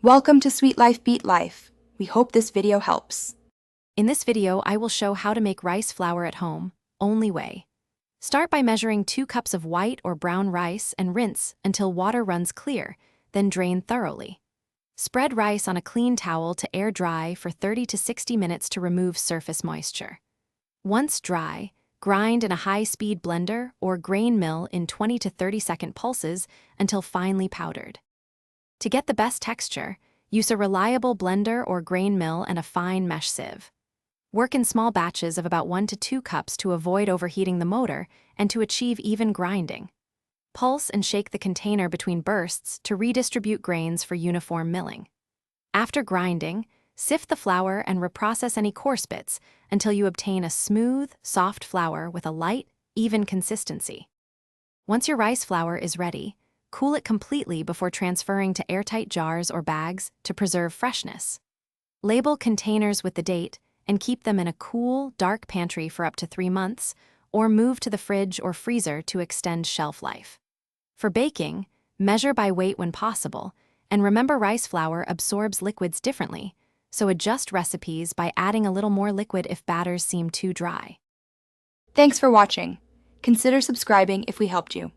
Welcome to Sweet Life Beat Life. We hope this video helps. In this video, I will show how to make rice flour at home, only way. Start by measuring 2 cups of white or brown rice and rinse until water runs clear, then drain thoroughly. Spread rice on a clean towel to air dry for 30 to 60 minutes to remove surface moisture. Once dry, grind in a high-speed blender or grain mill in 20 to 30-second pulses until finely powdered. To get the best texture, use a reliable blender or grain mill and a fine mesh sieve. Work in small batches of about 1 to 2 cups to avoid overheating the motor and to achieve even grinding. Pulse and shake the container between bursts to redistribute grains for uniform milling. After grinding, sift the flour and reprocess any coarse bits until you obtain a smooth, soft flour with a light, even consistency. Once your rice flour is ready, cool it completely before transferring to airtight jars or bags to preserve freshness. Label containers with the date and keep them in a cool, dark pantry for up to 3 months, or move to the fridge or freezer to extend shelf life. For baking, measure by weight when possible, and remember rice flour absorbs liquids differently, so adjust recipes by adding a little more liquid if batters seem too dry. Thanks for watching. Consider subscribing if we helped you.